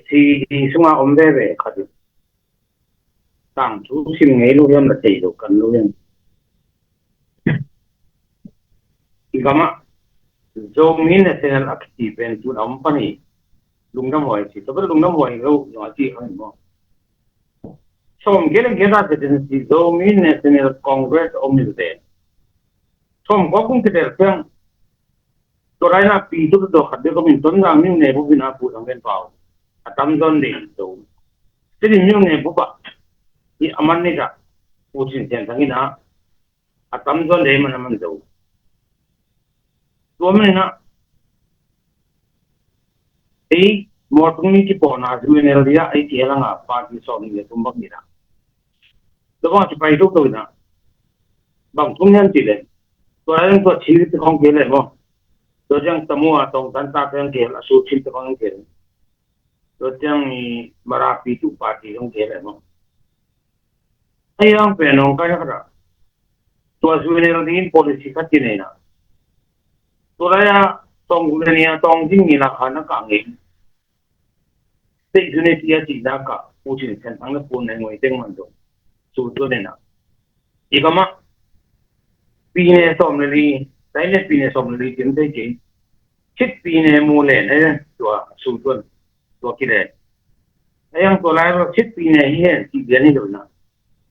si suma ombe be khadi tang chu sim ngei lu yam la tei do kan lu yam igama zo min national active en tu am pani lungnam wai si to lungnam wai lo no ti han mo som gelen geda de si zo min national congress omil de som ko kung te ter to rai na pi tu do khade ko min ton ngang ni ne bu bina pu dang ben pao atam don de to ti ni ne bu ba i aman ni ga pu chin chen thang ina atam don de man man do to me na ei mortung ni ki po na ju ne ria ai ti la nga pa ki so ni tum bak ni na to ba ti pai do to na bang tung nyan ti le to rai ko chi ti khong ke le mo to jang tamu a tong tan ta kan ke la su chi ti khong ke to jang ni mara pi tu pa ti khong ke le mo ai ang pe no ka ya ra to ju ne ri policy ka ti ne na to la ya tong gu ne ya tong jing ni la khana ka nge te ju ne ti ya ti da ka u chi chen ang na pu ne ngoi teng man do su to ne na i ka ma pi ne som ne ri dai ne pi ne som ne ri tin te ke chit pi ne mu le ne to su to to ki le ai ang to la ro chit pi ne hi he ti ge ni do na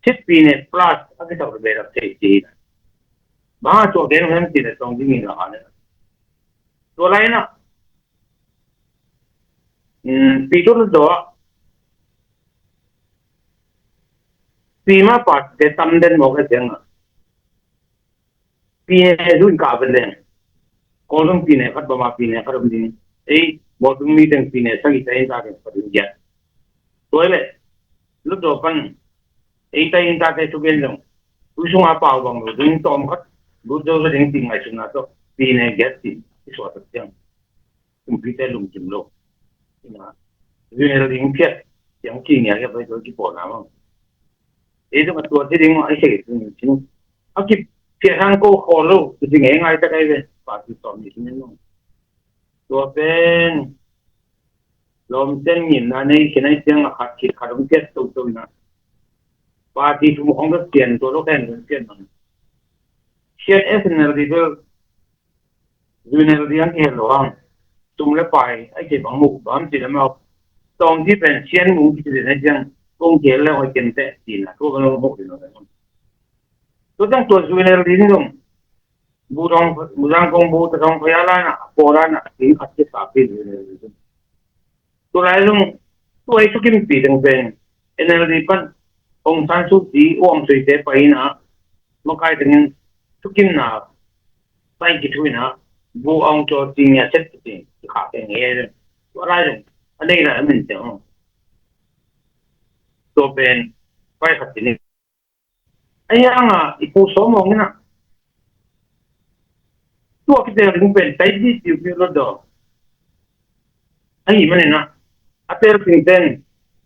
chit pi ne plus a ke ta be ra te ti ba cho ge no han ti ne tong jing ni la ha ne to la na pi to do pi ma pa te tam den mo ke jeng pi ne du ka ben le kolong pi ne khat ba ma pi ne khat ba ni ei bo tum mi teng pi ne sa ki tai ta ke pa du ya to le lu do pan ei tai ta ke tu gen long u su ma pa bang lu ding tom khat lu do ga ding ting mai su na to pi ne get ti so ta jang kum pi te lum jim lo na vi ne ding phet yang ki ne ke ba do ki po na ma ei to ma to ti ding ai se ki ni chin a ki phe hang ko kho lo ti nge ngai ta kai ve pa ti to ni ni no to pen lom ten nhìn na nei ke nai teng a khat ki kharum ke to na pa ti tu ong ga tiền to lo ken tiền man chen SNL di do junior di an ke lo ang tum le pai ai ke bang mu bam ti le ma tong ti pen chen mu ti de na jang kong ke le ho ken te ti na to ga lo mo di no to jang to junior di ni dong bu dong bu jang kong bu ta dong ya la na po la na ti khat ke sa pi to lai lung to ai su kim pi deng pen NLD pan ông san su ti om sui te pai na ma kai deng su kim na pai ki thui na bu ông cho tin ya set ti kha ke nge to lai lung anei la min te to pen pai khat ni ai anga ipu so mo na to ki te ring pen tai di ti pi lo do ai mane na ater pin ten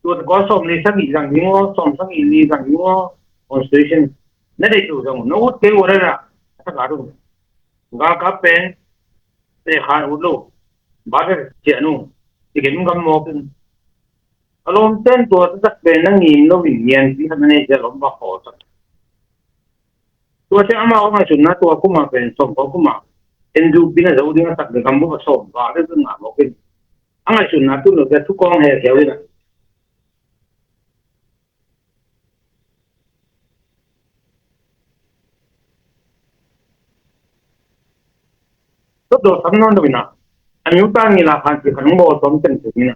to ko som ni sa gi jang ni ngo som sa gi ni jang ni ngo constitution na de tu jang no te wo ra ta ga ru ga ka pen te kha u lo ba de che nu ti ke ngam mo pen alom ten to ta pen na ni no wi yen ti ha ne je lom ba ho ta to te ama o ma chun na to ku ma pen som ko ku ma en du bina zo ding ta de kam bo som ba de na mo pen anga chun na tu no ke tu kong he ke wi na to do sam no do na anyu ta ni la khan ti khan bo som chen ti na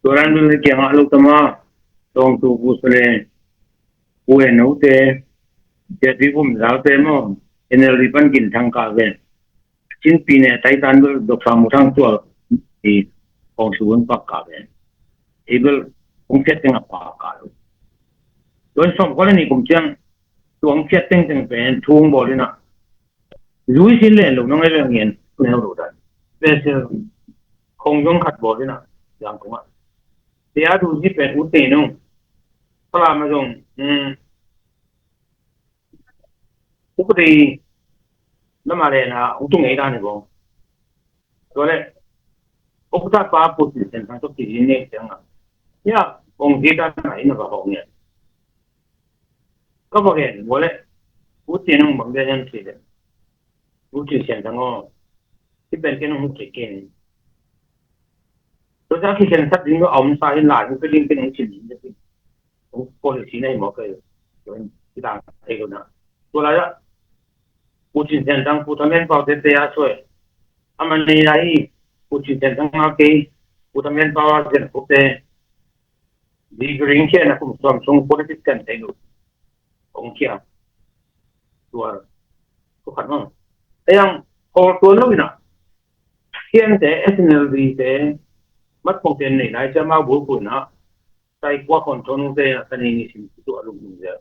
to ran du ke ma lu ta ma tong tu bu sle u e no te je di bum lao te mo en el ripan kin thang ka ve chin pi ne tai tan do do sa mu thang tu ti kong su won pa ka ve able kong phet teng pa ka lo don som ko ni kum chang tuang phet teng teng pen thung bo le na lui sin le lo no ngai le ngien ku ne ro da pe se kong jong khat bo le na yang ko ma te a du ji pe u te no pala ma jong u ko ti na ma le na u tu ngai da ne bo to le 我在发布之前，他说第一年讲啊，呀，红旗在哪那个后面，嗰個人我咧，我只能問嘅人嚟嘅，我之前等我呢邊嘅人好奇見，所以佢現實點個暗晒難，佢點嘅能前面嘅，我過條錢咧冇佢，有人知道睇過啦，過來啦，我之前等葡萄麵包的這樣說，他們嚟來，我之前等我給葡萄麵包啊，這個的，呢個人錢啊，咁雙重過嚟啲錢睇到，紅旗啊，ตัวก็ขัดมั้งแต่ยังพอตัวนู้นนะเทียนแต่ SNLD แต่มัดคงเป็นในไหนจะมาบุกบุญนะใจกว่าคนชนแต่ตอนนี้สิ่งที่ตัวลุงเนี่ย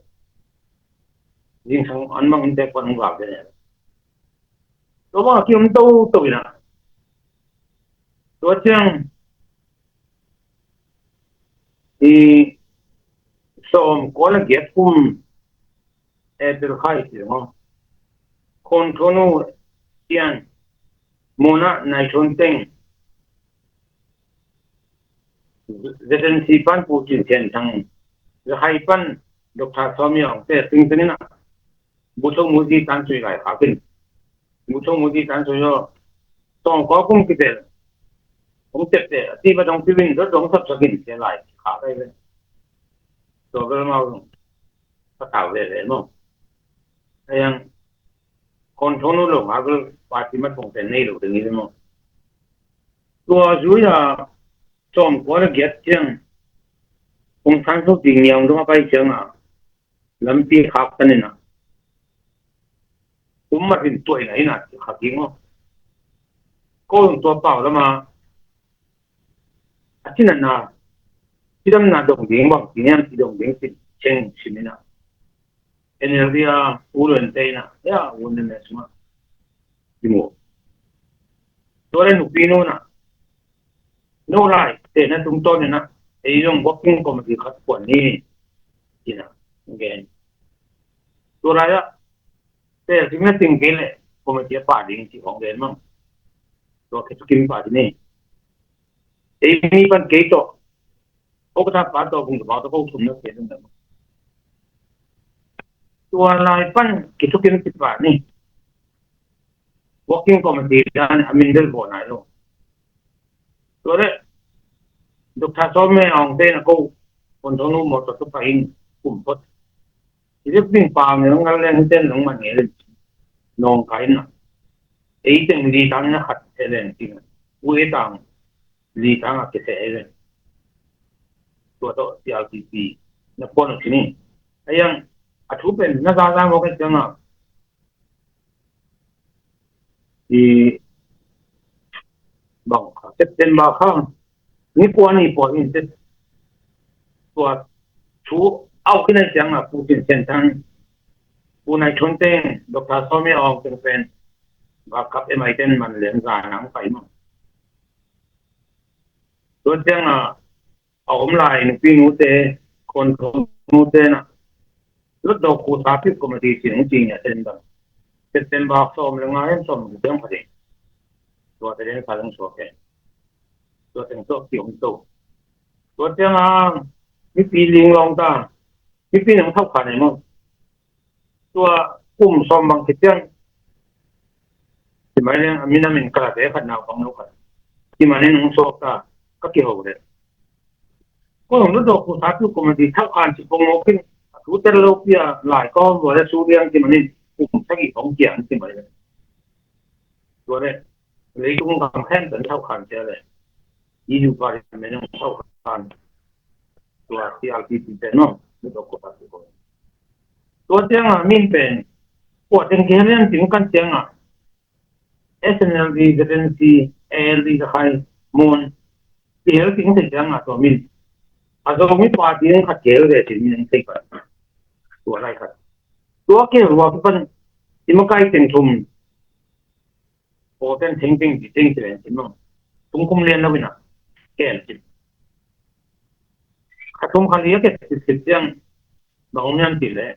ยิ่งทั้งอันมั่งแต่คนหลับเนี่ยตัวว่าคิดมันตัวนะตัวเจ้าที่สมก็เลยเก็บคุมเป็นใครสิมั้งคนชนเทียนโมนาในชนเต็งresidency pan putin chen thang the hai pan dr somyong te ting tin na buthong mudi tan chui lai kha kin buthong mudi tan chui yo tong ko kum ki te kum te te ti ba dong ti win do dong sap sakin te lai kha dai le to ga ma ta taw le le no ayang kon thonu lo ma ga party ma thong te nei lo de ni mo to ju ya trong quá là ghét chăng ông sáng suốt tình nhiều đúng không phải chăng à làm gì khác cái này nè cũng mà đến tuổi này nè khác tiếng không cô dùng tua bảo đó mà à chứ là chứ là đồng tiếng bằng tiếng em thì đồng tiếng thì chăng xin nè energia ulen tây nè ya ulen này semua đi mua tôi lên nụ pino nè no lai te na tung to na e yung working committee khat ko ni ina again to la ya te sing ting gele committee pa ding chi ong den mang to ke kin pa ni e ni ban ke to o ka pa to bung ba to ko thum na ke na to la pan ke kin pa ni working committee dan amindel bo na lo to le Dr. Somé ông tên là cô còn thằng nó một số phải cùng tốt thì rất bình phàm nó ngang lên tên nó mà nghe lên non cái nào ấy tên đi tăng nó hạt thế lên thì quê tăng đi tăng là cái thế lênตัวโต CLTP nó còn ở trên nàyไอ้ยังอัฐูเป็นนักการเมืองกันจังอ่ะที่บอกเซ็ปเทมเบอร์ข้างนี่ปวดนี่เซ็ตตัวชูเอาขึ้นในจังอ่ะผู้เป็นเซนทันผู้ในชนเต้งดร.สมัยออกเป็นบักกับเอ็มไอเทนมันเลี้ยงกาหนังไปมั้งตัวจังอ่ะเอาอมลายนึกปีนู้เตคนนู้เตนะรถดอกคูตาพิบก็มาดีจริงจริงเนี่ยเป็นบักสมเรื่องอะไรสมเรื่องพอดีตัวเรื่องการเรื่องสอบแกตัวแต่งตัวเกี่ยวกับตัวจังอ่ะมีปีลิงลองตามีปีหนึ่งเท่ากันไหนมั้งตัวกลุ่มสมบางทีจังที่มันเนี่ยมีน้ำมันกระเดขัดหนาวของนกที่มันเนี่ยน้องโซกาก็เกี่ยวเลยก็ผมรู้ตัวผู้สาวทุกคนมันที่เท่ากันสิบงโมกินทุกแต่ละโลกเนี่ยหลายก็ว่าจะสู้เรื่องที่มันนี่กลุ่มสักกี่ของเกี่ยงที่มันเนี่ยตัวเนี่ยเลยกลุ่มกำแพงเป็นเท่ากันเท่าเลยยี่สิบกว่าที่มันเนี่ยเท่ากันตัวที่อาชีพเป็นน้องรู้ตัวผู้สาวทุกคนตัวเจ้ามีเป็นปวดเป็นแค่เรื่องถึงกันเจ้าSNLD ก็เป็นที่ ALD ก็ใครมูลที่เราถึงจะจังอ่ะตัวมินอาจจะมีปาร์ตี้นึงขัดเกลเลยที่มีนึงใช่ไหมตัวอะไรครับตัวเกลว่าเป็นที่มันใกล้ถึงทุ่มโอ้เป็นทิ้งเลยใช่ไหมทุ่มคุมเรียนแล้ววินะแก่จิตขัดทุ่มคันนี้ก็ติดจังบางอย่างติดเลย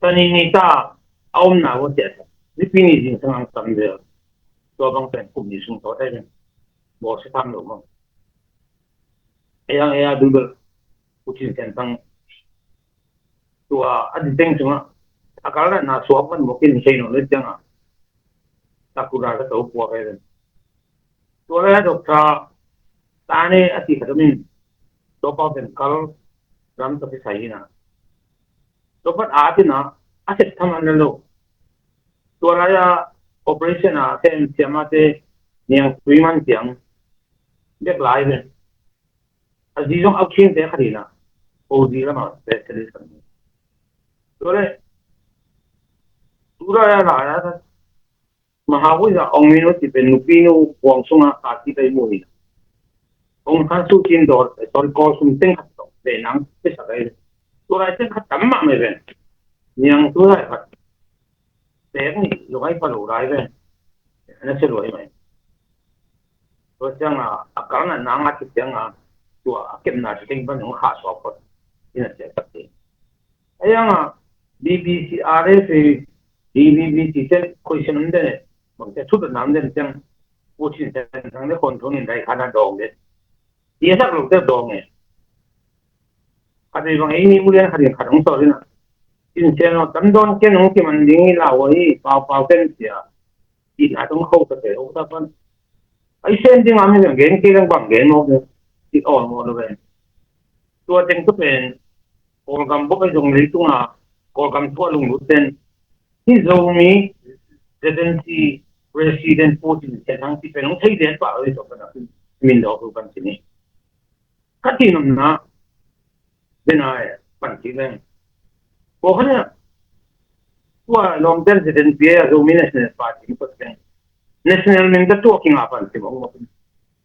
ตอนนี้นี่ตาเอาหน้าว่าเจ็บนี่ปีนี้จริงๆทำเดียวตัวบางเป็นกลุ่มที่สุ่มต่อได้เลย บอกสิทำหรือมั้งไอ้ดูแบบผู้ชินเซนตั้งตัวอดีตเต็งใช่ไหมอาการนั้นน่าสวมมันบอกกินใช่หนูเลยจังอ่ะตะกุราก็ตัวปัวไปเลยตัวแรกดอกตาเนี่ยอธิขดมินตัวป้อเป็นคัลรัมตัวที่ใส่นะตัวปัดอาทิตย์นะอาทิตย์ทำอันนั้นลูกตัวแรก operation อ่ะเส้นเสียมาเตเนี่ยวิมันเสียงเด็กหลายเลยอาจีจงเอาเชียงเตะขดีนะโอ้ดีแล้วมั้งเตะเตะสันตัวแรกตัวแรกหลายนะมหาวิทยาลัยองค์มิโนที่เป็นนุปีนูหวงสุงอาคาที่ไปมุ่งองค์ท่านสุจินดอร์ตอนก่อสุนเต็งขัดต่อเป็นนังเป็นสักอะไรตัวแรกเต็งขัดตั้มมาไม่เป็นยังตัวแรกขัดเตะนี่ลงให้พลูไรเป็นนั่นเชื่อไหมตัวเจ้าอาการนั้นนางอาทิตย์เจ้าตัวเก็บนาทีเต็งเป็นของขาสอบคนนี่นั่นเชื่อสักทีไอ้ยังBBC RFA DBBC เจ้าคุยเช่นนั้นเนี่ยบางทีชุดน้ำเนี่ยจังผู้ชินเซนทั้งนี้คนทุนได้ขนาดดองเนี่ยยี่สักลูกเด็ดดองเนี่ยอาจจะบางไอ้นี่มุเรียนขยันขัดของโซ่เลยนะชินเซนเราตั้งโดนแค่น้องที่มันดิ้งเหล่าไอ้เป่าเส้นเสียอีน่าต้องเข้าสเตะโอ้ถ้าเป็นไอ้เส้นที่มันไม่เป็นเกณฑ์ที่ต้องบังเกณฑ์หมดเลยที่อ่อนหมดเลยตัวจริงก็เป็นโปรแกรมพวกไอ้ตรงนี้ตรงโปรแกรมทั่วลงรุ่นเส้นที่ตรงนี้ residency resident ผู้ชินเซนทั้งที่เป็นน้องใช้เดือนเปล่าเลยจบกันนะมินดอกรูกันที่นี่ถ้าที่นั่นนะเป็นอะไรปัญจิเองพวกนี้ว่าลองเดินเดินเบียร์ดูมี national party ก็เป็น national มันก็ตัวกินอะไรที่บอกว่า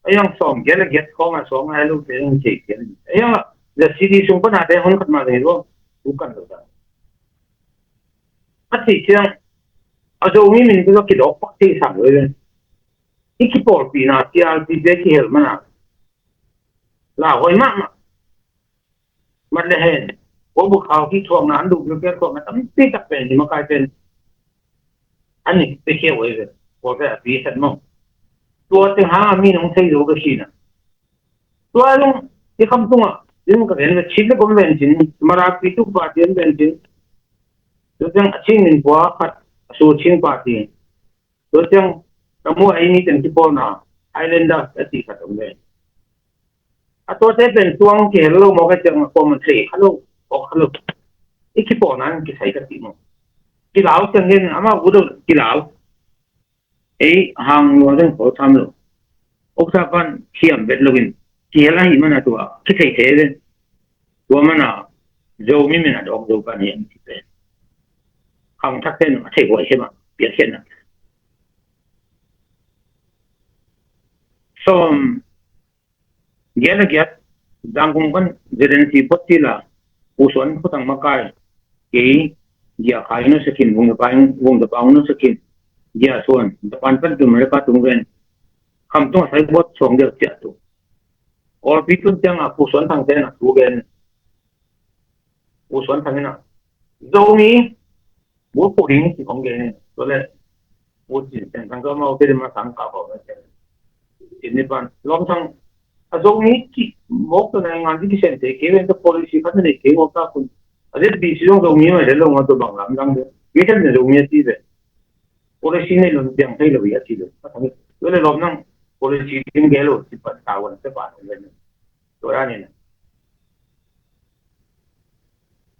ไอ้ยังส่งเกล็ดเข้ามาส่งให้ลูกเป็นเช็คเกล็ดไอ้ยัง the city ส่งปัญหาเดี๋ยวคนขัดมาเลยว่าดูกันดูกันอันที่เช่นอาจจะมีมันก็คิดออกปักที่สั่งเลยอีกที่ปอลปีน่ะที่อาร์พีเจที่เฮลมันอ่ะลาหอยมากมันเลยเห็นว่าบุคคลที่ทวงนั้นดูเกี่ยวกับมันต้องตีกับเป็นที่มันกลายเป็นอันนี้ไปเกี่ยวเลยพอจะปีสันมั่งตัวที่หามีน้องใช้ดูก็ชีนะตัวลุงที่คำตัวยังก็เห็นว่าชิ้นละก็เป็นชิ้นมาราปีทุกปาร์ตี้เป็นชิ้นตัวจังชิ้นหนึ่งกว่าขัดสู้ชิ้นปาร์ตี้ตัวจังแต่มัวไอ้นี่เป็นที่ปอนะไอแลนด์ดัสที่ขัดตรงนี้ตัวเซเป็นตัวงเกลือมองกันจังพอมันเสียฮัลโหลโอ้ฮัลโหลอีกที่ปอนั้นกี่ใส่กันตีมั้งกี่เหล่าจังเงินอามาอุดมกี่เหล่าไอ้หางวัวจังเขาทำเลยอกซาปันเขียมเบ็ดลูกินกี่อะไรมันอะตัวคิดใส่เทเลยตัวมันอะโจมีมันอะดอกโจกันเนี่ยที่เป็นหางทักเส้นใช่หัวใช่ไหมเปลี่ยนเส้นอะส้มเยอะเลยดังคงกันเจริญสีพัฒนาอุศวนพุทธังมาไกกี่ยาขายนู้สกินวงเดปางนู้สกินยาส่วนเดปานเป็นตัวmereka tungguinคำต้องใช้บทสองเดียวเจ้าตัวออร์พิทุนจังอุศวนทางเส้นตัวเบนอุศวนทางนั้นตรงนี้บุคคลที่ของเกณฑ์ตัวเล็กบุคคลที่ทางก็มาเอาที่มาสังกัดเอาไว้ที่นี่ปันลองทางตรงนี้ที่บอกตัวงานที่เช่นเดียวกันกับ policy ขั้นนี้เกี่ยวกับคุณอันนี้ดีสิ่งตรงนี้ไม่ได้ลงมาตัวบางลำดังเดียวไม่ใช่ในตรงนี้ที่เดียว policy เนี่ยลงเดียงให้เราอยากที่เดียวก็เลยลองนั่ง policy ที่เกลูที่ปัตตาวันที่ป่านเลยตัวนี้นะ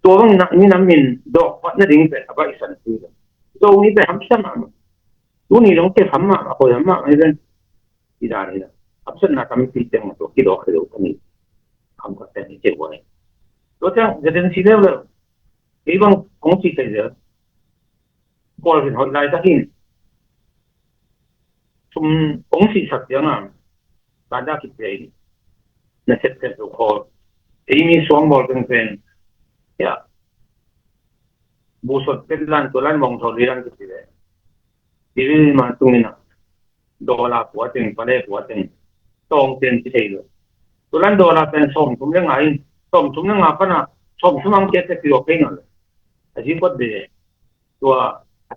ตัวนี้น้ำมินดอกพัดนั่นเองเป็นอะไรสันติตรงนี้เป็นทำซ้ำมาตัวนี้ลงเก็บทำมาคอยทำมาไม่เป็นที่ได้เลยอับเสนอทำที่เจ้าตัวที่ดอกเขาตัวนี้ทำกันแต่นี่เจ้าไว้ตัวเจ้าจะเป็นสิ่งเดียวเลยอีบางของสิ่งเดียวพอเป็นคนไร้สักทีชุมของสิ่งสักอย่างนั้นการได้คิดใจในเซตเตอร์คอร์ไอ้มีสองบอลเป็นเนี่ยบุษบเป็นล้านตัวล้านมองทอรีรันก็สิเลยที่มันตรงนี้นะดอลลาร์หัวตึงประเทศหัวตึงต้องเต็มที่ใช่เลยตัวล้านดอลลาร์เป็นส่งทุ่มยังไงส่งทุ่มยังไงปะนะส่งทุ่มยังเจ็ดสิบกิโลเองเลยอาชีพก็ดีตัว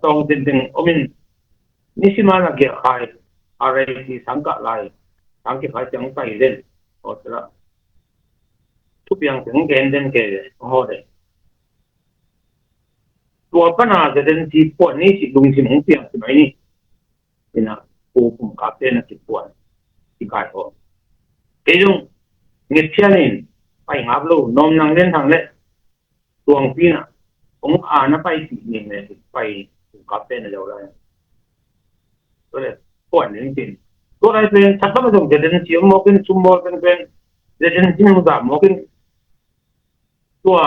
ต้องเต็มโอ้มินนี่สิมาแล้วเกี่ยวกับอะไรที่สังกัดอะไร ทางที่ขายจังไปเล่นโอ้ละทุกอย่างถึงเกณฑ์เด่นเกณฑ์โอ้เด็ตัวปัญหาจะเด่นที่ปวดนี่สิลุงสิมงเปียงสิไหมนี่นี่นะปูผมกับเต้นสิปวดที่ขายออกเกี่ยงเงียบเชียนี่ไปหาลูกนมนางเล่นทางเล่นตัวพี่น่ะผมอ่านไปสิเนี่ยไปกับเต้นเดียวเลยก็เลยปวดจริงๆตัวอะไรเป็นชักก็ไม่ต้องจะเดินเสียงมอกินซุ่มมอกินเป็นเดินที่นั่งแบบมอกินตัว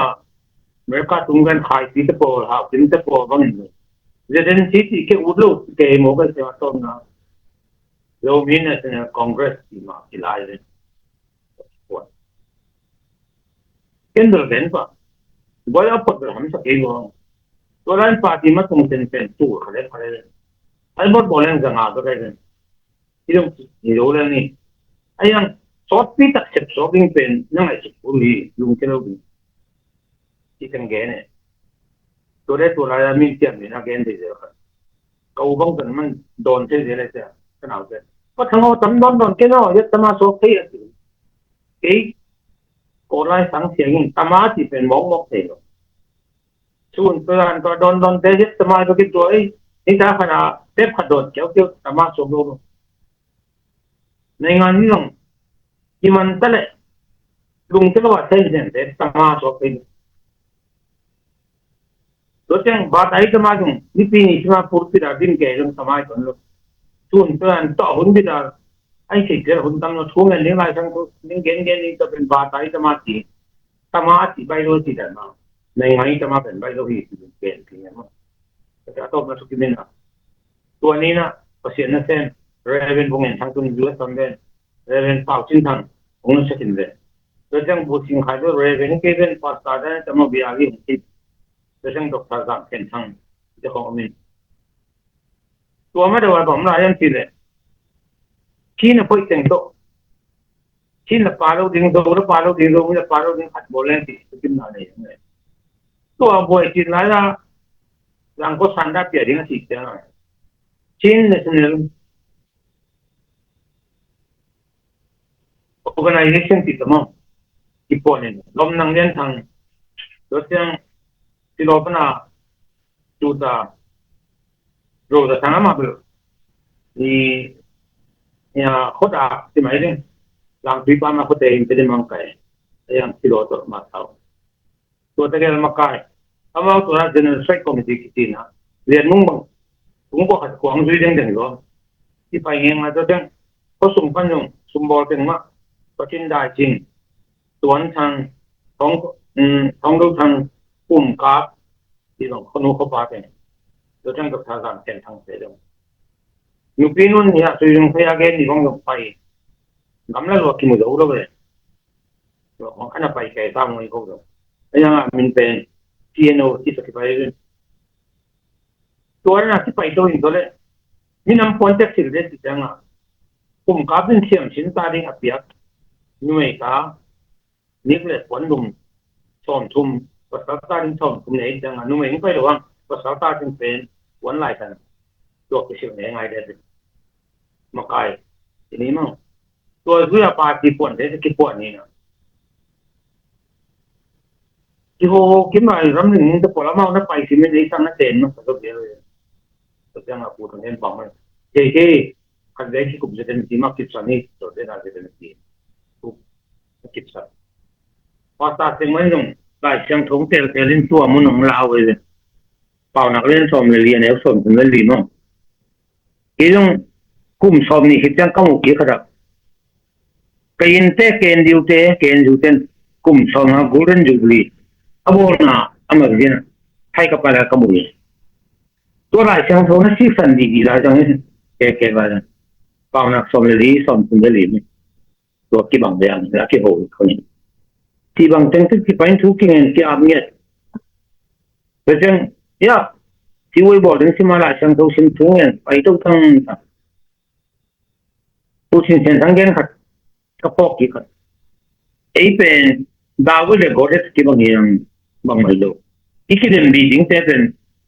mereka tunggan khai ti te por ha tin te por bang ni jen ti ti ke udlo ke mo ka se to na lo min na congress ti ma ti lai le ko ken do ben pa boy up pa ham sa ke lo to ran pa ti ma tung ten pen tu khale khale ai bot bolen ga nga do ke ti lo ni lo le ni ai yang short pi tak sep so ging pen na ai su ri lung ke lo bi ti kan ge neตัวได้ตัวอะไรมีเสียงนี่นะแกนดีเลยครับเขาบังกันมันโดนเสียเลยเสียขนาดเลยก็ทั้งเอาตำโดนแค่นั้นยัดตมาโซ่เทียสิเอ้โกไลสังเสียงตมาที่เป็นมองเสียงส่วนตัวนั้นก็โดนเทียยัดตมาตัวกินตัวไอ้นี่ถ้าขนาดเทียบขัดโดนเกี่ยวตมาโซ่ลงในงานนี้ลงที่มันตะเละลุงจะว่าเส้นเด็ดตมาโซ่เป็นतो चंग बात आई समाजों निपी निचमा पूर्ति राजिन के जंग समाज बन लो सुन तो अंत हुन भी दार ऐसे जर हुन तंग नो छूंगे नहीं लाइक संग नहीं गेन गेन नहीं तो फिर बात आई समाज की बाइलो ची डरना नहीं आई समाजเป็นबाइलो ही गेन की हैมั้งแต่तोมาสุกินนะตัวนี้นะก็เสียนะเส้นเรเวนพงเห็นทางตุนยูเอสทำเป็นเรเวนเป่าชิ้นทางองค์นั้นเสียเลยตัวจังบูชิงขายตัวเรเวนเกเวนปัสตาได้จะมาเบียร์กินที่เรื่องดอกทางเส้นทางจะของมินตัวไม่ได้ว่าผมรายยันทีเลยขี้น่ะพูดถึงโตขี้น่ะปาโลดิ้งโตแล้วปาโลดิ้งโตไม่ได้ปาโลดิ้งขัดบอลเล่นที่กินอะไรอย่างเงี้ยตัวบ่อยกินอะไรล่ะหลังก็สันดาเปียดิ้งสิเจ้าชิ้นเนี่ยสนุก organization ที่สมองที่ปนเนี่ยลมนั่งเล่นทางรถยังที่เราเป็นจุดเราจะทำมาแบบนี่เนี่ยเขาจะที่หมายถึงหลังปีบ้านมาเขาจะอินเตอร์เน็ตมังกรอย่างที่เราตัวมาเท่าตัวที่เรามาขายถ้าเราตัวนั้น general strike committee คิดนะเรียนมุ่งบังผมก็ขัดขวางด้วยเรื่องเดียวกันที่ไปเองมาตัวเองเขาส่งพันยงส่งบอลเป็นมาก็จริงได้จริงตัวนั้นทางท้องดูทางปุ่มกราฟที่เราคนนู้นเขาพาไปตัวเองกับทางการเส้นทางเสียงยูปีนู้นเนี่ยส่วนพยาเกณฑ์นี่ของเราไปกำลังรอคิดมือเราเลยของขณะไปแก่ตามมือเขาเลยยังมันเป็น TNO ที่สกิปไปเลยตัวนั้นที่ไปตัวนี้ตัวเลยมีน้ำพ้นจากสิ่งเด็ดที่จังปุ่มกราฟเป็นเสียงชิ้นตาดิ้งอภิยักหน่วยกานิกเลยผลดุมชอมทุ่มภาษาตาดิ้งชอมทุ่มเนี่ยจังหน่วยไม่ระวังภาษาตาดิ้งเป็นวันไหลกันตัวเชื่อเนี่ยไงเด็ดมาไกลทีนี้มั้งตัวเรือปลาที่ป่วนได้ที่ป่วนนี่นะที่โหคิดมาลำหนึ่งจะปวดละเมาถ้าไปสิไม่ได้ตั้งนักเต้นมั้งตัวเดียวเลยตัวยังมาพูดถึงเรื่องฟังมันเจ๊ขันได้ที่กลุ่มจะเป็นทีมกิจสันนี่ตัวได้ได้เป็นทีมทุกกิจสันพอตัดสินมันต้องได้เชียงทงเตลเล่นตัวมันของเราเลยเป่านักเล่นสมเรียนแล้วสมถึงเล่นลีมั้งที่ต้องกลุ่มสมนี่คิดจังก็มุกี้ครับเกณฑ์เกณฑ์ดิวเต้นกลุ่มสมฮะกูเรนจูบลีอาโบนาอเมริกันไทยกับอะไรก็มุกี้ตัวรายเชียงทงนั้นซีซันดีรายจังเนี่ยแก่บ้านเป่านักสมเรียนสมถึงเล่นลีมั้งตัวกี่บางอย่างแล้วกี่โหดคนนี้ที่บางจังที่ไปทุกเงินที่อาเมียเพราะฉะนั้นยาที่วัยบอกถึงสิมาลาช่างทุกสิ่งทุกอย่างไปทุกทั้งทุกสิ่งเส้นทางเงินขัดกระปอกกี่ขัดไอ้เป็นดาวเลยก็ได้ที่บางอย่างบางไม่รู้อีกเรื่องบีดิ้งแต่เป็น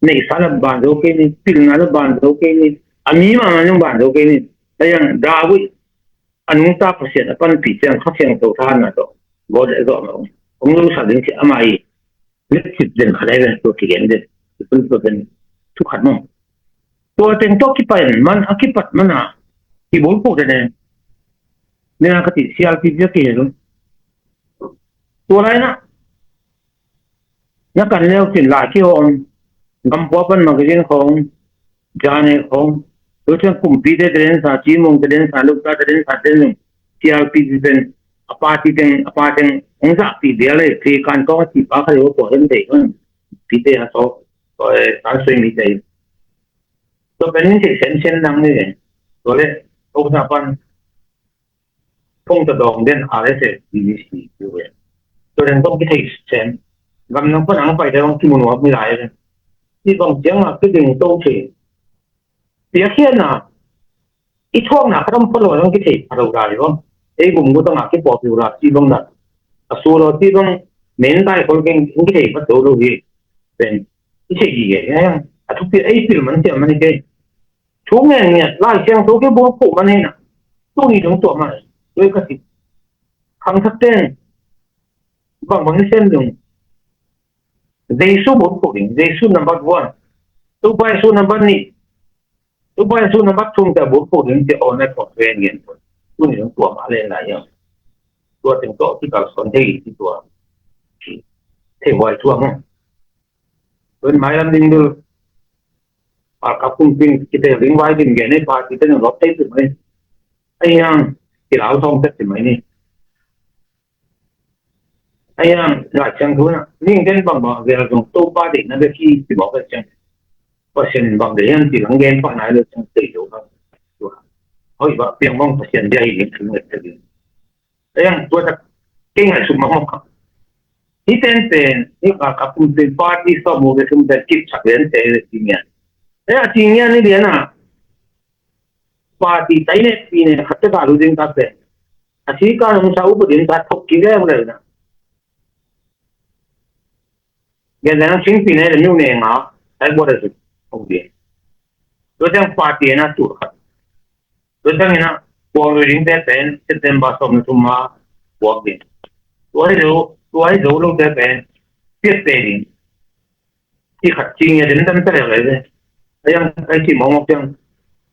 ในสารบันโอเคนี่พิลนาลบันโอเคนี่อามีมามันยังบันโอเคนี่แต่ยังดาว anh muốn ta phát hiện là con bị chẳng phát hiện tàu than là đó vô để gọi mà ông lúc sau đến thì âm ai biết chụp đến khả năng tôi thì hiện đến tôiเป็นทุกขันมั้งตัวเต็งโตกี่ปันมันอากิปัดมันอ่ะที่บุญพูดเนี่ยเนี่ยก็ติดเสียที่จะกินตัวอะไรนะนักการเลี้ยงสินหลายที่องกำปั้วเป็นมักเรียนของจานของโดยเฉพาะกลุ่มปีเดเรนสาจีมงเดเรนสาลูกตาเดเรนสาเดนที่อาปีเป็นอาปาติองศาปีเดียเลยที่การก็ที่ปากเขาเรียกว่าปวดเห็นเด็กปีเดียเขาก็การช่วยมีใจตัวเป็นสิ่งเช่นนั้นเลยตัวเล็กองศาปันคงจะดองเด่นอะไรเสร็จดีสิด้วยตัวเองต้องคิดให้เช่นกำลังพนังไปแต่ต้องที่มันว่าไม่ได้เลยที่บางเสียงอ่ะคือดึงโตเฉยเสียเขียนน่ะอีช่วงน่ะเขาต้องพูดว่าต้องคิดให้เราได้ก็ไอ้กลุ่มก็ต้องคิดบอกอยู่ละที่บางน่ะสู้เราที่บางเน้นได้คนเก่งคิดให้ก็ตัวเราดีเป็นที่เฉยๆเนี่ยทุกที่ไอ้ฟิลมันเสียมันนี่เก่งช่วงเนี่ยไล่เสียงตัวแค่บอกผูกมันนี่น่ะตัวนี้ต้องตัวมันด้วยก็สิคำทัดเต้นบางเส้นหนึ่ง Jesu bukuring Jesu number one tu bai su number ni tu bai su number two ta bukuring te on na ko ven yen tu ni tua ma le la yo tua ting to ti ka son dei ti tua te wai tua mo ben mai lam ding du a ka pung ping ki te ring wai ding ge ne pa ki te no lot te ti mai ai yang ki lao thong te ti mai ni ai yang la chang thu na ning den bang ba ge la jong to pa de na de ki ti ba ka chang pa sen bang de yan ti lang gen pa na le chang te do ka tu hoi ba piang mong pa sen de ai ni thung ne te ai yang tu ta king ai su ma mo ka hi ten pen ni ka pum te party so mo ge sum te kip chak len te ti nya ai a ti nya ni de na party tai ne pi ne khat ta lu ding ta pe a chi ka nong sa u bu din ta thok ki ge mo le na giờ đang chính vì này là nhiều người ngã hay bao giờ không biết tôi đang phát hiện là chủ khách tôi đang nghe là qua người lính đẹp bên trên tên bà sông trung mà qua bên tôi đâu lúc đẹp bên biết bên thì khách chi nghe đến tâm thế này đấy anh chỉ mong một chừng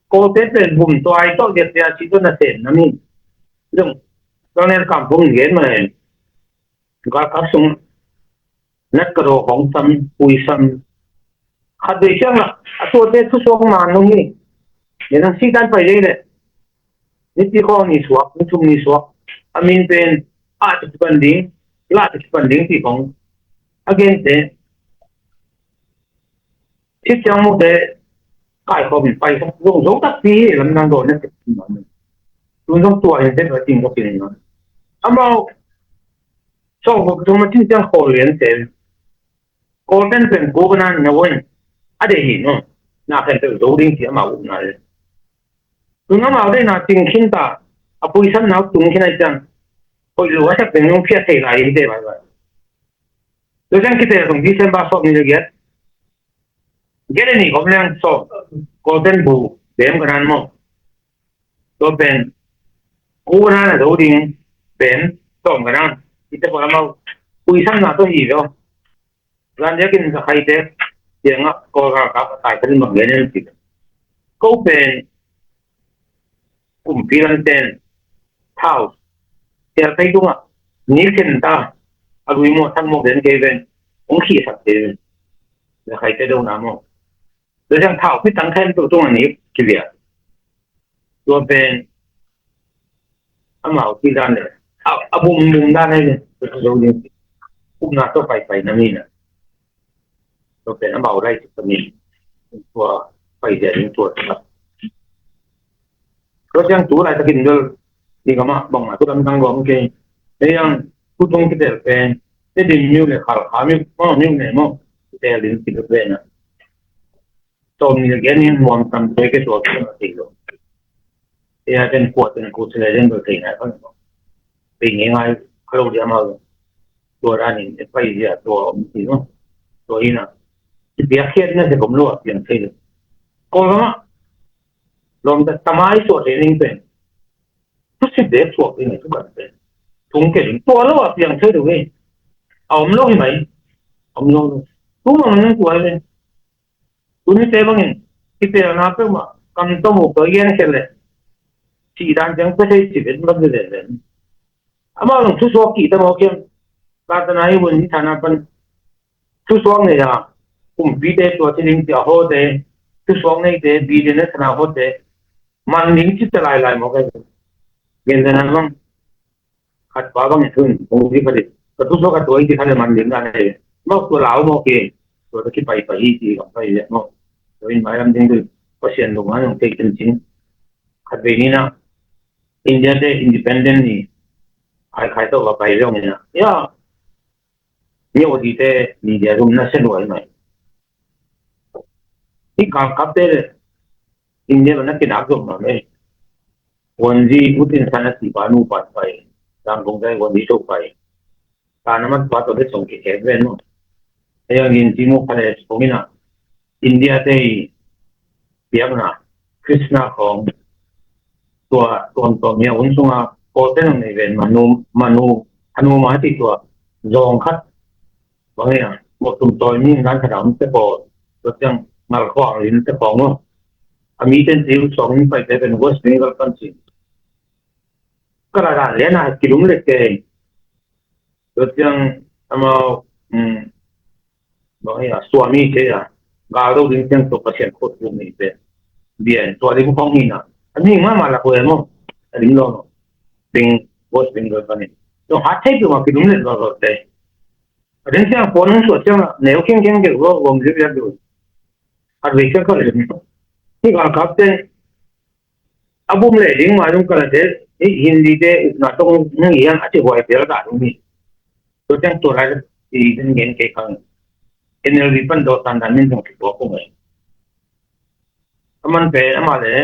cô đẹp bên vùng toai tôi đẹp đẹp chỉ tôi là tiền nó mi đúng cho nên cảm vùng ghét mà có các sôngนักกระโดดของซ้ำปุยซ้ำขัดด้วยเชื่องละตัวเด็กทุกช่วงมาตรงนี้เดี๋ยวนั้นสิ่งนั้นไปเลยเลยนิติข้อนี้สวกนิทุมนี้สวกอามินเป็นอาจจะเป็นดิ้งลาจะเป็นดิ้งที่ของอาเกนเตที่จังหวะเดกายเขาเป็นไปลงตัดปีลำนางโดนนั่นเป็นมันลงตัวเห็นได้จริงก็เป็นอย่างนั้นอามาชอบก็ต้องมาที่จังขอเรียนเสร็จGolden pen governor na won ade hi no na kan te zoring ti ma u na le tunga ma de na ting khin ta apui san na tung khin ai chang ko lu wa sa pen no phia thei lai de ba ba lo jang ki te song December so ni le get ni governor so golden bu dem gran mo to pen governor na zoring pen to gran ite ba ma pui san na to hi lo gan ya kin khai te yang ko ka tai kan ma ge ne ti ko pen kum piran ten thao ya tai du ma ni ken ta a lui mo thang mo den ge ven ong khi sak te ya khai te do na mo de jang thao pi tang khen tu tu ni ki ya do pen amao ti dan ne a bum bum da ne do ni kum na to pai na ni na tôi phải nó bảo đây thì mình của phải để những tuổi đó rồi chẳng chú lại ta kinh được thì có mà bằng mà tôi đang gom cái thế rằng tôi không cái được về thế thì nhiều là khảo như có nhiều này mà để đến thì được về nữa tôi mình cái này hoàn toàn tôi cái số cái là gì rồi thì trên cuộc sẽ lên được thì này không vì nghe ngay kalau dia mau tôi ra nhìn phải gì tôi gì không tôi nào dia akhirnya se kom luar yang saya kalau lom ta tamai so training pen ทุกสิ่งเด็กพวกนี้ทุกคนเป็นทุ่งเก่งตัวแล้วว่าเพียงเท่าเดียวเองเอาไม่ลงไหมเอาไม่ลงตัวมันนั่งตัวเลยตัวนี้เจ๊บ้างเองที่เจ้าหน้าที่มาคำต้องบอกตัวเองแค่เลยที่ด้านจังก็ใช้ชีวิตมันเลยเลยอามาลงทุกส่วนกี่ตัวโอเคการทำงานวันนี้ฐานะเป็นทุกส่วนเนี่ยจ้ะผมบีเดตัวที่ลิงก์จะโหดเลยทุกส่วนเนี่ยเดบีเดเนี่ยฐานะโหดเลยมันลิงก์ที่จะไล่หมดเลยเงินเดือนนั้นมั้งขัดฟ้าบ้างเนี่ยถึงผมที่ผลิตก็ทุกส่วนกับตัวที่ทำให้มันลิงก์กันเลยนอกตัวเราโอเคตัวที่ไปที่กับไปเนี่ยนอกตัวนี้หมายถึงถึงก็เสียนลงมาลงเทคจริงขัดไปนี่นะอินเดียได้อินดิเพนเดนต์นี่ใครตัวกับไปเรื่องนี้นะเนี่ยวันที่เดนี่เดี๋ยวรุ่มน่าเสียดายไหมที่การขับเตะอินเดียมันนักกีฬาจบมาไหมวันที่พุทธินสารสีบานุปัดไปตามกงใจวันที่โชคไปการนั้นมันปัดตัวได้ส่งเก็บเว้นมั้งอย่างนี้จริงๆเขาเลยตรงนี้นะอินเดียได้เปรียบนะคริสต์นาของตัวเนี่ยวันส่งอ่ะโคเทนในเว้นมนุมาที่ตัวรองคัดบางอย่างหมดตุ่มต่อยนี่งานขนาดมันจะพอตัวจังมาขวางลิ้นจะพอมั้งอามีเต็นที่สองนี้ไปแต่เป็นเวสต์เบงกอลกันสิก็ระดับเลี้ยนะกิโลเมตรเองตัวจังมาบางอย่างสวามีเชียกาโดดิ้งจังตัวเปอร์เซ็นต์โคตรสูงนี่เป็นเบียนตัวที่พวกนี้นะอันนี้มาละคนมั้งอันนี้เราเป็นเวสต์เบงกอลกันนี่ตัวหาใช้ตัวมากิโลเมตรก็ได้อันนี้จังคนนั้นส่วนจังแนวเก่งๆเกี่ยวกับวงเล็บดูอันนี้ก็เลยที่การขับเต้นอาบุมเลยดิ้งมาตรงกระเด็นฮินดีเดน่าต้องนั่งยังอาจจะไหวเดี๋ยวได้ตรงนี้ตัวจังตัวอะไรที่เป็นเงินเก็บขังเอ็นเอลรีพันโดตันดันนี่ต้องคิดว่าคงไงมันเป็นมาเลย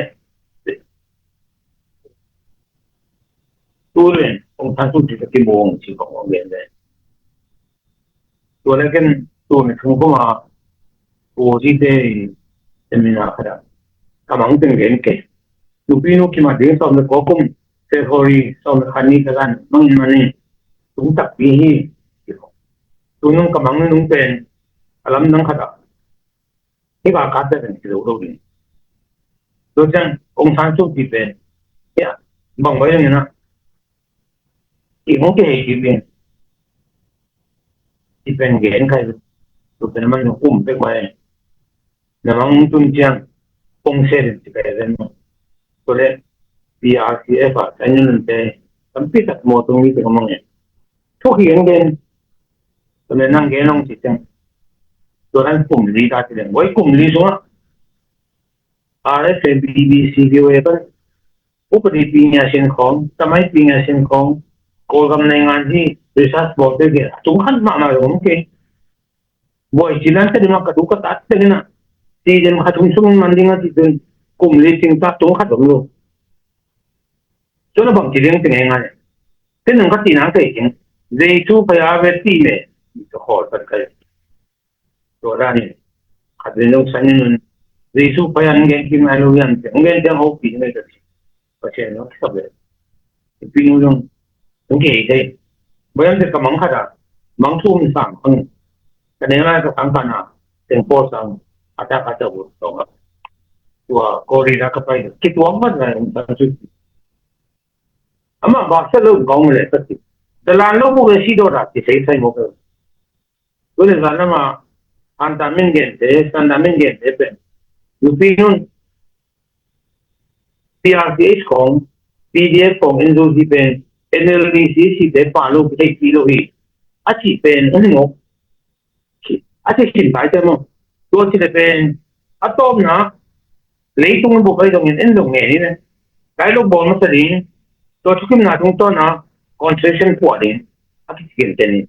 ตัวเรื่ององค์ท่านสุดที่จะกินบวงสิ่งของเรียนเลยตัวเล็กตัวนี้ถึงก็มาตัวที่ได้เป็นมีนาครากำลังเป็นเงินเก็บลูกพี่นุกี้มาเดี๋ยวสอบในกองคุ้มเซฟฮอรี่สอบในขันนี้กันมั่งมันนี่ตุ้งตักปีนี้ตัวนู้นกำลังนู้นเป็นอารมณ์นั่งขดาที่ว่าการเป็นสิ่งที่เราดีตัวจังองค์ท่านสุดที่เป็นเนี่ยบางวันเนี่ยนะที่มันเกี่ยวกับที่เป็นเงินใครตัวเป็นมันคุ้มเป็นไงแล้วมันตุ้งจังองค์เสด็จที่เป็นตัวเล็ก PRCF อ่ะใช้เงินเป็นตั้งแต่ตัดหมดตรงนี้เป็นยังไงทุกอย่างเงินตัวเล็กนั่งเงินลงจิตจังตัวนั้นกลุ่มลีดาที่เด่นไว้กลุ่มลีส่วน RSA BBC ที่ว่าเป็นอุปนิพิญญาเช่นของทำไมพิญญาเช่นของโกลกำในงานที่บริษัทบอกได้เกี่ยจุงขันมาแล้วโอเคบ่อยจีนันจะได้มากระดูกตัดเต็มนะที่จะมาทุ่งสุ่มมันดิ้งที่เป็นกลุ่มลีสิงตัดจุงขัดตรงนู้นจนบางทีเรื่องเป็นยังไงที่นั่งก็ตีนังเก่งเจ้าชู้พยาเวทีเลยจะขอสักการตัวร้านนี้ขัดเรื่องสัญญาณเจ้าชู้พยานเก่งที่มาลูกยันเก่งจังเขาปีนไม่ได้เพราะฉะนั้นสับเลยปีนลงโอเคได้บางอย่างจะกำมังขัดมังทุ่มสั่งคนแต่ในร้านก็สั่งกันนะเต็มโพสสั่งอาจจะบุตรตรงตัวโกรีรักไปคิดว่ามันอะไรต่างๆอามาบาสเลิกกองเลยสักทีแต่ร้านเราพวกเราชีโดรักที่ใช้ใช้หมดเลยตัวเรื่องนั้นมาอันตามินเกนเดสันตามินเกนเดเป็นยูพีนุ่น PRCH ของ PDF ของ Enzo ที่เป็น NLDC ที่เป็นปาลูกที่กิโลฮีอาชีพเป็นอันนี้งบอาชีพสินค้าจะมั้งตัวที่เป็นอะตอมนะเลยตรงนั้นบุกไปตรงนี้เอ็นตรงนี้นี่นะไกลลูกบอลมาสิตัวที่ขึ้นมาตรงต้นนะ concentration ปวดเองอาทิตย์เกินเจนี่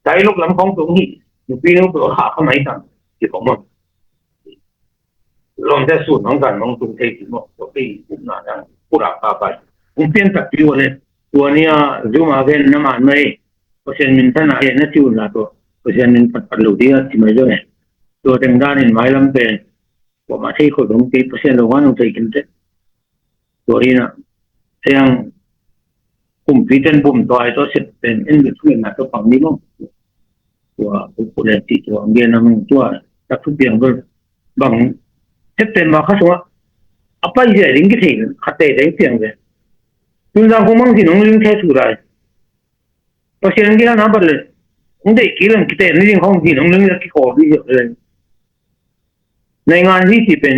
ไกลลูกลำของตรงนี้อยู่ปีนึงตัวขาเข้ามาอีกตั้งที่ผมว่าลองจะสูตรของการมองตรงเทคิโมตัวปีปุ่มหน้าดังผู้รักพาไปผมเปลี่ยนตัดผิวเลยตัวนี้จูมาเกนน้ำมันไม่เพราะฉะนั้นท่านอะไรนั่นจิวนะตัวเพราะฉะนั้นปัดลูกที่ที่ไม่ด้วยตัวเต็งด้านนี้ไม่ลำเป็นว่ามาที่คนตรงที่เพราะฉะนั้นเราว่าต้องใช้กินเถอะตัวนี้นะเสียง cùng phi trên bùm toài cho sẽเป็นin được người nào cho phòng đi không của đẹp chị của người nào của các thứ tiền rồi bằng sẽเป็นมาเขา说apa aja ini kita kata ini tiang deh nhưng ra không mang gì nông linh theo chủ lại pasien kita napa le untuk kilang kita ini không gì nông linh cái khó đi rồiในงานที่สิเป็น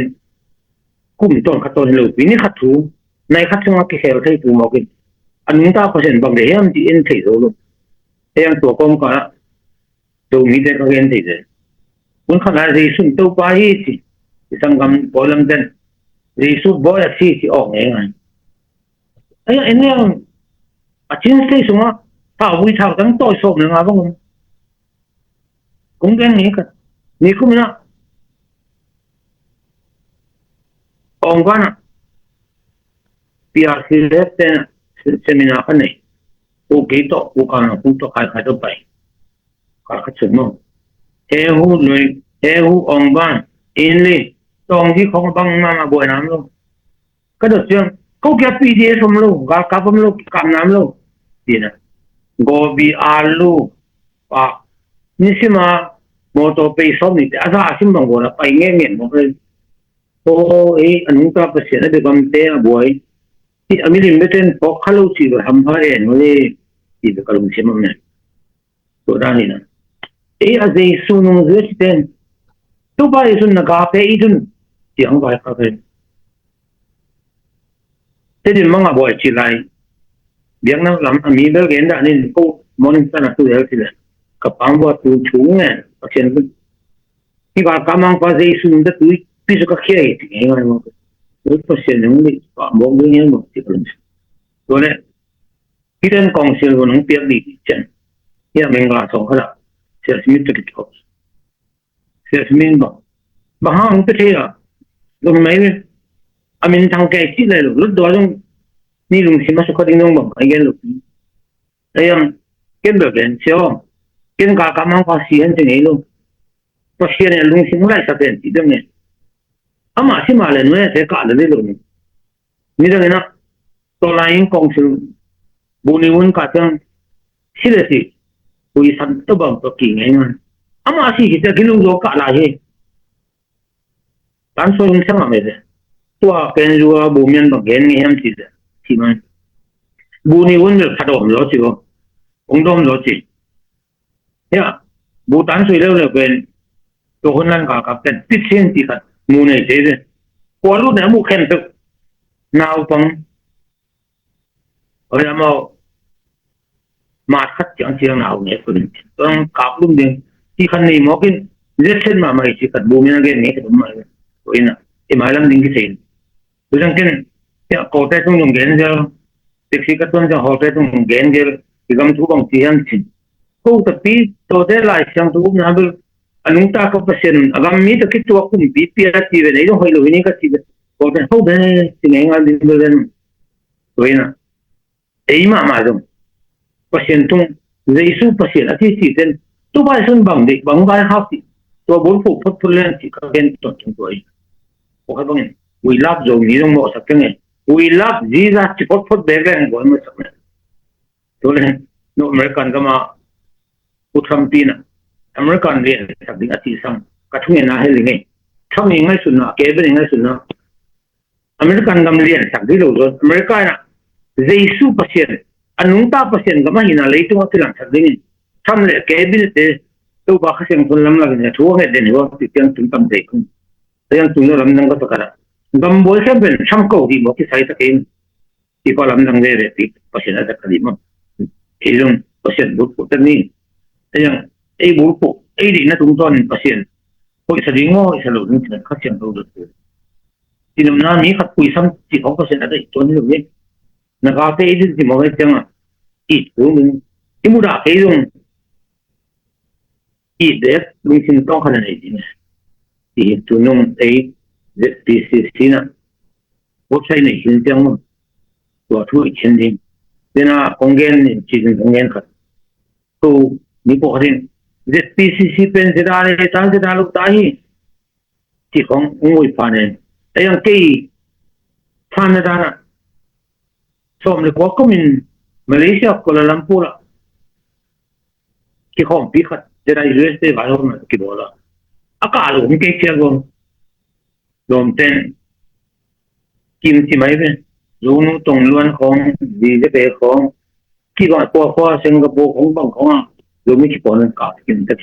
กลุ่มต้นขัดต้นเลยปีนี้ขัดถูในขัดช่วงที่เซลล์ที่ถูมอกินอันนี้ตาเปอร์เซ็นต์บางเดียมที่เอ็นที่รู้แต่ยังตัวกองก็ตัวมีแต่ก็เอ็นที่เลยคุณขนาดที่สุนตัวไปที่สังกัดพอลังเดินที่สุดบ่อยที่ออกเองไงไอ้อันนี้อาชีพที่สมมติถ้าวิชาตั้งต่อยสอบหนึ่งอะไรบ้างคงแค่นี้กันนี่ก็ไม่นะองค์การPRC เล็กแต่เซมินากันนี่โอเคต่อโอการพูดต่อใครต่อไปการขัดสนองเฮ้หูเลยเฮ้หูองค์การอินเลยตรงที่ของบังมาบ่อยน้ำลงก็เดือดเชื่อเขาแค่ปีเดียวสมลูกกับผมลูกกับน้ำลูกดีนะโกบีอาลูปะนี่สิมาโมโตไปสอบนี่แต่อาจารย์สิมังบอกไปเงี้ยเงี้ยบอกเลยโอ้ไอ้อันนู้นก็เปอร์เซ็นต์ได้กำเตะบ่อยที่อเมริกาเป็นพอเขาลูกที่ทำให้เองเลยที่เป็นกลุ่มเชื่อมันเนี่ยตัวด้านนี้นะไอ้อาจจะส่วนหนึ่งเรื่องที่เป็นตัวไปส่วนนักการเมืองอีกที่อังกฤษเขาเป็นแต่ที่มังบ่อยที่ไรเดี๋ยวนั้นลำมีเรื่องเงินด้านนี้ก็มองกันนะตัวเดียวที่เลยกับปังว่าตัวชูงเนี่ยเปอร์เซ็นต์ที่ว่าการมังก็จะส่วนนั้นตัวพิจารณาแค่ที่ไงมันรู้เปอร์เซ็นต์นึงเลยมองเรื่องนี้หมดที่กลุ่มตัวนี้ที่เรื่องกองเชียร์ของเปียกดีจังที่อเมริกาส่งเขาละเสียชีวิตจุดจบเสียชีวิตบางห้องประเทศอะลงไหมเนี่ยอเมริกาทางแก่ที่เลยรถตัวต้องนี่ลุงสิมาสุขดิ้งน้องบอกไอ้เงี้ยลูกไอ้ยังเก็บแบบเดินเชียวเก็บการกำลังภาษีอันจะไงลูกภาษีเนี่ยลุงสิมาไล่สับเป็นที่ตรงนี้อามาสิมาเลยเนี่ยเสียการเลยลูกนี่ตรงนี้นะตัวไลน์กองสิบุญวุ่นกัดจังสิเลยสิคุยสันตบังตัวกิ่งไงมันอามาสิที่จะกินลูกโยกอะไรการส่งเสริมอะไรตัวเป็นรัวบุญยันบังเกินนี่ยังสิที่มันบุญวุ่นเลยขัดอมล้อสิวองดอมล้อสิเนี่ยบุตันสุดแล้วเลยเป็นตัวคนนั้นกับเป็นติดเส้นที่กันมูในเจ๊กว่ารุ่นเนี่ยมูเข้มตึกนาวฟังเวลามาคัดจังเชียงนาวเนี่ยคนต้องกับรุ่นเดียวที่คันนี้มอกินเลือดเส้นมาไม่ใช่กัดบุญยังไงเนี่ยก็ไม่ตัวนี้นะไอ้หมายลำดิ้งกี่เส้นดูจังกินเนี่ยโคตรต้องยงเงินเจอติดสิกัดต้นจะโคตรต้องยงเงินเจอที่กำทุบบังที่ยันสิกูแต่ปีตัวเดลายช่างทุบนะเบลอันนู้นตาก็เปอร์เซ็นต์อากาศมีแต่คิดตัวคุ้มปีปีละทีเวลาต้องให้ลูกนี่ก็ทีเดียวโคตรเขาเป็นสิ่งไหนงานดีเบลน์ตัวนี้นะไอ้มาตรงเปอร์เซ็นต์ตรงเรื่องสูเปอร์เซ็นต์ที่สี่เซนตัวไปส่วนบางเด็กบางใบห้าสิตัวบนผูกพัดทุเรียนที่เขาเป็นต้นตัวนี้โอเคบ้างวิลาบโจมีต้องบอกสักยังไงวิลาบจีน่าที่พัดเบรกแรงกว่าไม่สักเนี่ยตัวนี้โนอเมริกันก็มาพูดคำตีนะอเมริกันเรียนสักดิ้งอาทิตย์สั่งกระทุ่งเงินนะให้เลยไงถ้ามีง่ายสุดนะเก็บเป็นง่ายสุดนะอเมริกันกำเรียนสักที่เราอเมริกันนะเจสูเปอร์เซ็นต์อันนู้นตาเปอร์เซ็นต์ก็ไม่เห็นอะไรตัวที่หลังสักดิ้งทำเลยเก็บเป็นตัวบ้าเสียงคนลำลังเนี่ยทั่วเห็นเด่นว่าติดยังถึงตั้งใจคุณแต่ยังถึงเราลำดังก็ตะการกำบวยแค่เป็นช่างเก่าที่บอกที่ใส่ตะเกียงที่พอลำดังเลยติดเปอร์เซ็นต์อะไรกันดีมั้งที่ตรงเปอร์เซ็นต์บุตรตัวนี้แต่ยังไอ้บุรุษไอ้ดีนะตรงต้นเปอร์เซ็นต์พวกสลิงโง่สลุนเขาเสียงเราดูที่นั่นน้ามีขัดคุยซ้ำที่ของเปอร์เซ็นต์อะไรตัวนี้ตรงนี้นะครับแต่ไอ้ที่มองให้จังอีกตัวนึงที่มุดาไอ้ตรงอีเด็กลุงสินต้องขนาดไหนดีเนี่ยที่ตัวน้องไอ้เด็กที่สินะพวกใช้ในหินจังมั้งตัวทุกชิ้นดิ้งแต่น่ะคงเงินชิ้นคงเงินขัดตัวนี่พวกนี้ZPCC เป็นเจดาเลยตามเจดาลูกตาฮีที่ของงูอีพานี่ไอ้ยังกี่ท่านนะท่านน่ะสมเลยกว่าก็มิน มาเลเซียกัวลาลัมพูร์ที่เขาพิกัดจะได้ USA ไว้แล้วมันกี่โมละอากาศผมเกี่ยวกับลมเต้นกินที่ไหนเป็นรู้นู้ตรงล้วนของดีจะเป็นของที่ก่อนพอสิงคโปร์ของบางของรู้ไม่กี่ปอนด์กาดกินแต่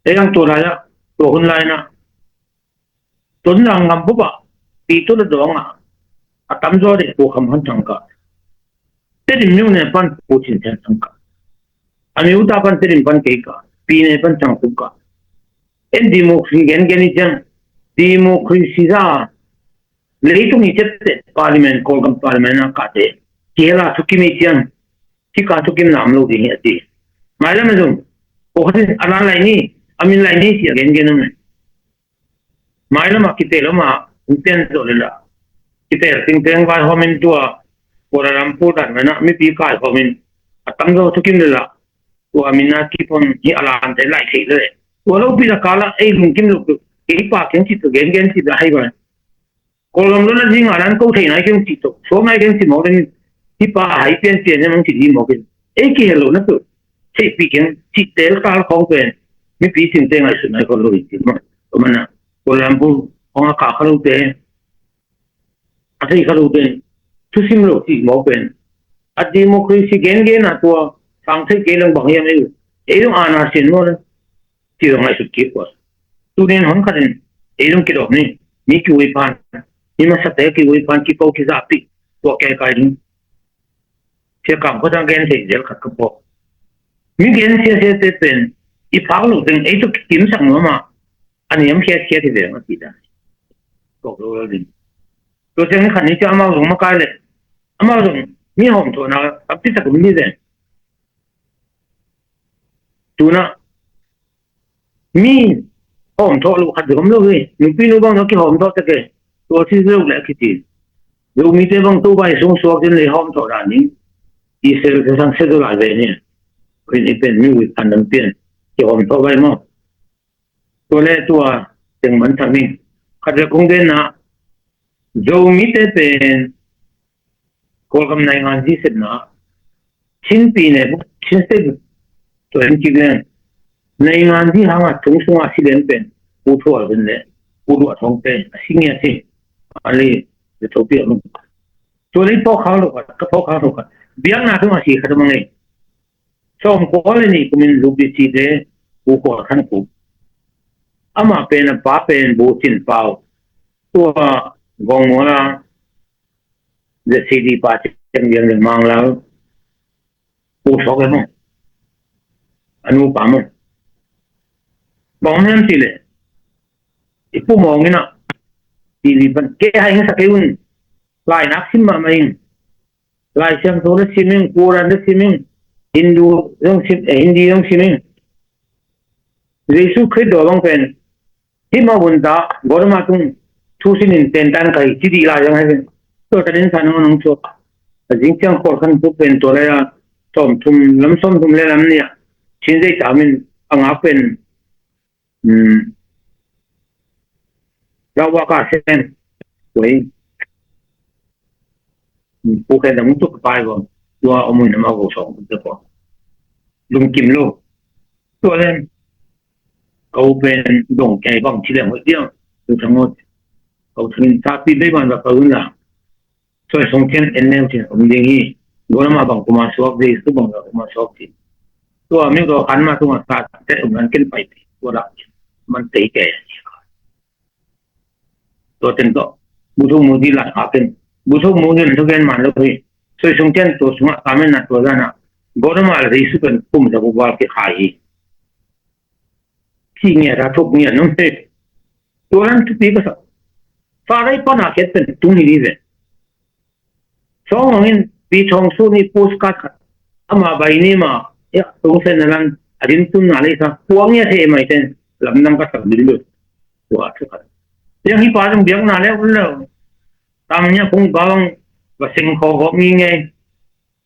ไอ้ยังตัวอะไรอะตัวคนไรนะตัวนั้นงามปุ๊บอะปีตัวละดวงอะตั้มจอดพวกคำพันธ์จังกาแต่ดิมิวเนี่ยพันพูดสินเทนจังกาอันนี้อุตาพันแต่ดิมพันเกี่ยกาปีเนี่ยพันจังปุ๊บกาเอ็นดิโมครีเกนเกนิจังดิโมครีซีซ่าเลยตรงนี้เจ็บเตะพาร์ลิเมนต์โคลกัมพาร์ลิเมนต์นักการเตะที่เฮล่าทุกที่มีเชียงที่การทุกที่นามโลกที่เห็นมาแล้วมั้ยจุ่มโอ้ที่อันนั้นไรนี่อามินไรนี่เสียเกนเกนนั่นมาแล้วมาคิดเตะแล้วมาอุเทนโซเลล่ะคิดเตะสิ่งเตะงานฮอมินตัวโคราลัมพูดันมันนะไม่ปีกายฮอมินตั้งโลทุกที่นี่ละตัวอามินาคิปอนที่อาลานเตะไล่เสียเลยตัวเราปีละกาละไอ้ลุงกิมลูกไอ้ปากเก่งที่ตัวเกนเกนที่ได้ให้ก่อนKalau mula jing aran kau thei nai keng chito so nai keng si moden hi pa hai pian pian ne mang chi di mogen e ki hello na tu sei pi keng chi tel kal khong pen mi pi sin te ngai su nai ko lo ti ma to mana ko lampu ong ka khalu te athai khalu te tu sim lo ti mo pen a democracy gen gen na to sang thai ke lang bang yam e lu ana sin mo ti lo ngai su ki ko tu nen hon khaden e lu ki do ni mi ki wi panนี่มันสเต็กที่วิปันที่เขาคิดจะปิดตัวแกกายนี้เชื่อคำเขาต้องเกณฑ์เสียเดี๋ยวขัดกับพวกมีเกณฑ์เสียเป็นอีพักหลุดถึงไอ้ตัวกิมสั่งมาอันนี้ยังเสียที่เดี๋ยวมาติดได้ก็รู้แล้วดิตัวเจ้าขันนี้จะเอามาลงมาใกล้เลยเอามาลงมีหอมตัวนะอัพที่สักมินิเดนตัวน่ะมีหอมตัวลูกขัดเดี๋ยวผมรู้เลยมีพี่นู้บ้างนะที่หอมตัวจะเกยตัวที่เรื่องแหละคิดดีลูกมีแต่บางตัวไปส่งสวกจนเลยหอมตัวด้านนี้อีเซลล์ทั้งเซลล์หลายเวเนี่ยเป็นมีวิธีนั้นเปลี่ยนที่หอมตัวไปมั้งตัวเล็กตัวจึงมันทำนี่ขัดเรื่องคงเดินนะลูกมีแต่เป็นคนกำเนิดงานที่สุดนะชิ้นปีเนี่ยชิ้นเซลล์ตัวเองคิดเลยในงานที่หางทุ่งสงอาศิลป์เป็นผู้ทั่วเป็นเลยผู้ดูท้องเต้สิ่งนี้สิอะไรจะทบเบี้ยลงตัวนี้พอเขาหรอกก็พอเขาหรอกเบี้ยหน้าถึงมาสิเขาจะมังไงชอบกูเลยนี่กูมีลูกดิสิเดกูขอขันกูอามาเป็นป้าเป็นบูชินเปล่าตัวกองมัวละเด็กสีดีป้าจังยังเรื่องมังแล้วกูชอบเลยมั้งอนุปามั้งบอกมันสิเลยอีผู้มองนี่นะทีวีมันแก้ให้สักอย่างลายนักสิมาไหมลายเชียงตัวเล็กสิมิงกูรันเล็กสิมิงฮินดูเรื่องสิฮินดีเรื่องสิมิงเยซูคริสต์ดวงเป็นที่มาบุญตากอดมาตุ้งทุสินินเต็นตันใครที่ดีลายยังไงเป็นตัวตัดสินสารมันน้องชัวแต่จริงจังคนขันปุ๊บเป็นตัวอะไรอะส้มทุ่มล้ำส้มทุ่มเล่ล้ำเนี่ยชิ้นใจจามินอ่างเป็นเราว่าก็เช่นไว้ผู้แข่งแต่มุ่งจุกไปก่อนตัวเอามือน้ำเอาหัวสองตัวก่อนลุงกิมโลตัวเล่นเขาเป็นดงใจบ้างที่เรื่องเดียวดูทั้งหมดเขาถึงถ้าปีได้บ้างแบบเขาหน้าช่วยส่งเทียนเอ็นเนลที่ผมยังงี้ก็น้ำมาบังกุมาสวบดีสุบังกุมาสวบที่ตัวมีตัวขันมาตัวสัตว์แต่ผมนั้นกินไปตัวละมันตีแก่ตัวเต็มตัวบุษมูดีหลักอาเป็นบุษมูดีทุกอย่างมันเลยช่วยส่งเทียนตัวสมัครทำให้นัดตัวนั้นก็น้ำมาเลยสุดเป็นปุ่มจะบุบวาลที่ขายที่เนี่ยถ้าทุกเนี่ยน้องเตะตัวนั้นทุกปีก็สักฟ้าได้ปนอาเกตเป็นตุ้งนี่ดีเลยสองเงินปีชงสู้นี่โพสการ์ดอามาใบนี้มาตรงเส้นนั้นอดินตุนอะไรสักพวกเนี่ยเท่ไหมเส้นลำน้ำก็สักดินเลยตัวสุดยังที่ป้าต้องเบี้ยงนาแล้วแล้วตามเนี่ยคงกำลังว่าสิ่งของมีไง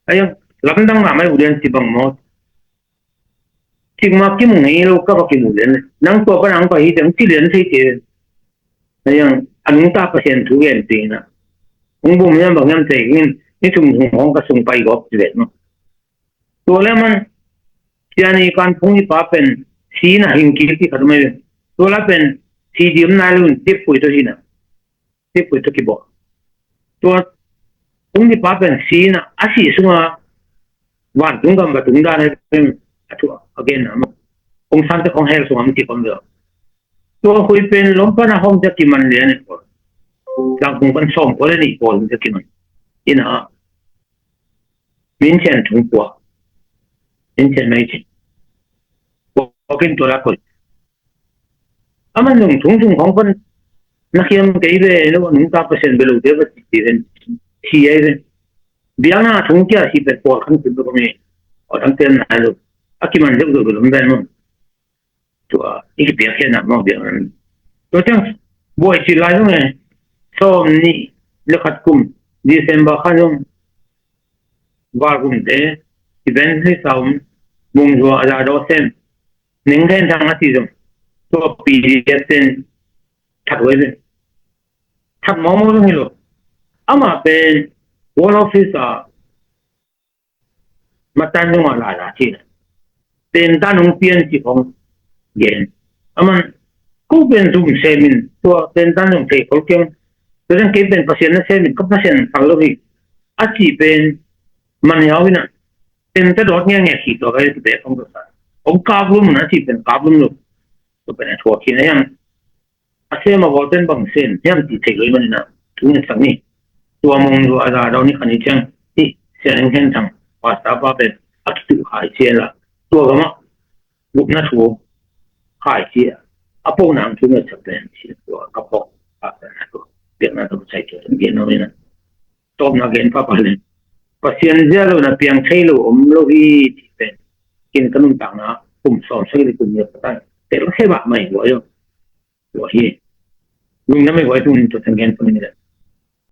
ไอ้ยังลำน้ำมาไม่อุดมสิบังหมดสิ่งมากี่โมงนี้เราก็กี่โมงเดือนนั่งตัวก็นั่งไปถึงที่เดือนที่เจ็ดไอ้ยังอันนี้ตาเปอร์เซ็นต์ทุกอย่างจริงนะผมบอกเนี่ยบางอย่างจริง นี่ถุงของกระสุนไปก็เด็ดเนาะตัวแล้วมันยานีการพงที่ป้าเป็นสีน่ะหิงกิที่ขัดไม่เป็นตัวละเป็นสีเดียมนายลุ่นเทียบปุ๋ยตัวสีน่ะเทียบปุ๋ยตัวกี่บ่ตัวพงที่ป้าเป็นสีน่ะอาศัยสุงาวานตุงกำบัดตุงดานเป็นตัว again นะองศาที่ของเฮลสุงมันที่ความเดียวตัวคุยเป็นล้มพันห้องจะกี่มันเรียนเนี่ยหลังคงเป็นสองคนเลยนี่พอจะกี่มันอินะมินเชนถุงปัวมินเชนไม่ใช่พอกินตัวละคนมันหนุ่งถุงของคนนักเรียนเกี่ยวกับเรื่องนุ่งตาเปอร์เซ็นต์เบลูเดียวกับที่เป็นที่ไอ้เป็นเบียร์น่ะถุงที่อาชีพเป็นพอขั้นเป็นตัวนี้ทั้งเต็มหน้าลูกอากิมันเด็กตัวก็ไม่รู้ตัวอีกเบียร์แค่นั้นมองเบียร์นั้นตัวจังบ่อยสิไล่ตรงนี้ซ้อมนี่เลือกขัดกุมดีเซมบาร์ขันยงวาร์กุมเดอีเวนต์ที่ซ้อมมุงจัวอาจารย์โดเซนหนึ่งเดือนทางอาทิตย์ตัวปีเดียเซนถัดไว้เลยถัดมองตรงนี้ลูกอามาเป็นวอลออฟฟิศมาตั้งตรงอะไรที่นั่นเป็นตั้งตรงเปลี่ยนที่ของเย็นมันกูเป็นซุ่มเซมินตัวเป็นตั้งตรงเทคโลกงตัวนั้นเก็บเป็นภาษาเซมินก็ภาษาฟังลูกอีกอาชีพเป็นมันยาววินะเป็นแต่ดอกเงี้ยขี้ตัวก็จะเป็นของตัวสัตว์องค์การลุ่มนะที่เป็นการลุ่มลูกตัวเป็นชัวร์ขี้นะยังอาเซียมาบอกเป็นบางเส้นยังที่เทคโลมันนะทุกอย่างสักนี่ตัวมองดูอะไรเรานี่คันนี้จังที่เสียงเห็นจังภาษาบ้าเป็นอักตุหายเชียละตัวก็มาลูกนัทโวหายเชียอาพวกนั้นทุกอย่างจะเป็นเชียตัวกระเพาะอะไรนะตัวเปลี่ยนนั่นตัวใช้ตัวเปลี่ยนโน่นนะตบนักเรียนป้าไปเลยภาษาเจ้าเราเนี่ยเพียงใช้ลูกลูกที่เป็นกินขนมต่างนะผมสอนใช้ในกลุ่มเดียวกันแต่เราแค่แบบไม่ไหวอยู่ตัวที่ลุงนั่นไม่ไหวตุนตัวทั้งแกนคนนี้แหละ